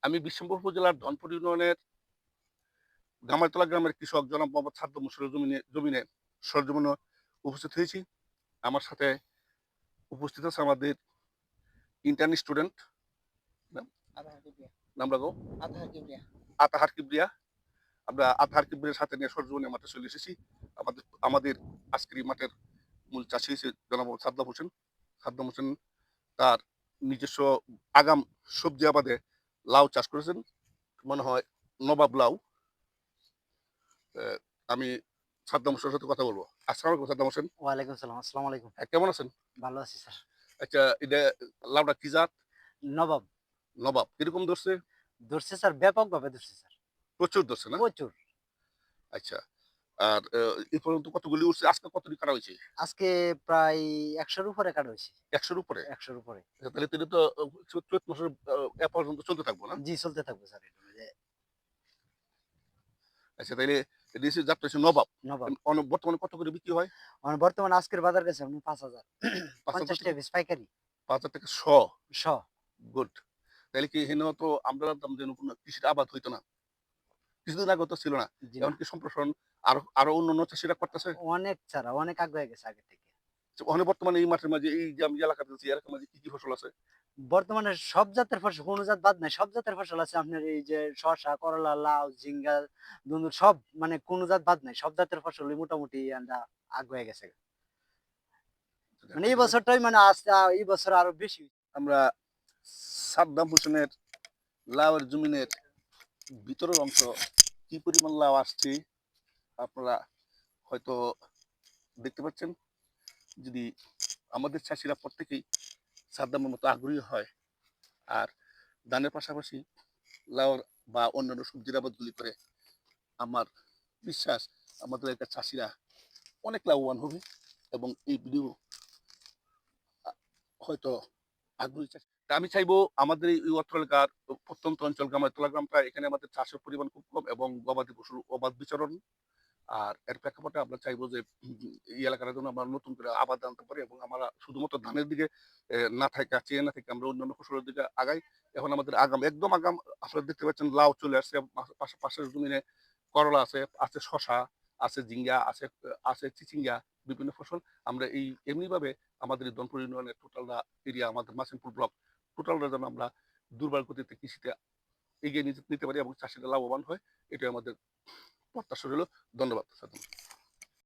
আমি বিশম্বর উপজেলার ধনপুর ইউনিয়নের গামারতলা গ্রামের কৃষক জনাব মোহাম্মদ সাদ্দাম হোসেনের জমিনে সরজমিনে উপস্থিত হয়েছি। আমার সাথে উপস্থিত আছে আমাদের ইন্টার্ন স্টুডেন্ট নামরাগো আতাহার কিবরিয়া। আমরা আতাহার কিবরিয়ার সাথে নিয়ে সরজমিনে মাঠে চলে এসেছি। আমাদের আমাদের আজকের এই মাঠের মূল চাষি হচ্ছে জনাব সাদ্দাম হোসেন। সাদ্দাম হোসেন তার নিজস্ব আগাম সবজি আবাদে লাউ চাষ করেছেন, মনে হয় নবাব লাউ। আমি সাদ্দাম হোসেনের সাথে কথা বলবো। আসসালামু আলাইকুম সাদ্দাম হোসেন। ওয়ালাইকুম সালাম। আসসালামু আলাইকুম। কেমন আছেন? ভালো আছি স্যার। আচ্ছা, এটা লাউটা কি জাত? নবাব নবাব কিরকম ধরছে? ধরছে স্যার, ব্যাপকভাবে ধরছে স্যার। প্রচুর ধরছে না? প্রচুর। আচ্ছা। আর এ পর্যন্ত কতগুলি উঠছে? আজকে কতটি কাটা হয়েছে? আজকে প্রায় ১০০ র উপরে কাটা হইছে। ১০০ র উপরে? ১০০ র উপরে। আচ্ছা, তাহলে তিনি তো চৈত মাসের এ পর্যন্ত চলতে থাকবো না? জি, চলতে থাকবে স্যার এটা যে আচ্ছা, তাইলে দেশি জাতটা হচ্ছে নবাব। নবাব। বর্তমানে কত করে বিক্রি হয়? বর্তমানে আজকের বাজার গেছে আপনার ৫,০০০। ৫,০০০ ৫০ থেকে টাকা পিস পাইকারি। ৫,০০০ থেকে শ। শ। গুড। তাইলে কি হেন তো আমরা জানতাম যে কোনো কৃষির আবাদ হইতো না। কিছুদিন আগে তো ছিল না। জি না। এখন কি সম্প্রসারণ আরো আরো অন্যান্য চাষীরা করতেছে? অনেক ছাড়া অনেক আগুয়া গেছে আগে থেকে। ওখানে বর্তমানে এই মাঠের মাঝে এই যে আমি এলাকাতে আছি, এলাকার মাঝে কি ফসল আছে? বর্তমানে সব জাতের ফসল, কোন জাত বাদ নাই। সব জাতের ফসল আছে আপনার এই যে শসা, করলা, লাউ, ঝিঙ্গা, ধুন্দুল সব, মানে কোন জাত বাদ নাই। সব জাতের ফসলই মোটামুটি আন্ডা আগুয়া গেছে। মানে ঠিক এই আছে। বছরটাই মানে এই বছর আরো বেশি। আমরা সাদ্দাম হোসেনের লাউয়ের জমিনের ভিতরের অংশ কি পরিমাণ লাউ আসছে আপনারা হয়তো দেখতে পাচ্ছেন। যদি আমাদের চাষিরা প্রত্যেকেই সাদ্দামের মতো আগ্রহী হয় আর ধানের পাশাপাশি লাউ বা অন্যান্য সবজির আবাদগুলি করে, আমার বিশ্বাস আমাদের এলাকার চাষিরা অনেক লাভবান হবে এবং এই ভিডিও হয়তো আগ্রহী চাষি। তা আমি চাইবো আমাদের এই অত্র এলাকার প্রত্যন্ত অঞ্চল গামারতলা গ্রামটা, এখানে আমাদের চাষের পরিমাণ খুব কম এবং গবাদি পশুর অবাধ বিচরণ। আর এর প্রেক্ষাপটে আমরা চাইবো যে এই এলাকার জন্য আমরা নতুন করে আবাদ আনতে পারি এবং আমরা শুধুমাত্র ধানের দিকে না থাকা চেয়ে না থেকে আমরা অন্যান্য ফসলের দিকে আগাই। এখন আমাদের আগাম একদম আগাম আপনারা দেখতে পাচ্ছেন লাউ চলে আসছে, পাশের জমিনে করলা আছে, আছে শশা, আছে ঝিঙ্গা, আছে আছে চিচিঙ্গা, বিভিন্ন ফসল। আমরা এই এমনিভাবে আমাদের এই দনপুর ইউনিয়নের টোটালটা এরিয়া, আমাদের মাসিমপুর ব্লক টোটালটা যেন আমরা দুর্বার গতিতে কৃষিতে এগিয়ে নিতে পারি এবং চাষিরা লাভবান হয়, এটাই আমাদের প্রত্যাশা রইল। ধন্যবাদ।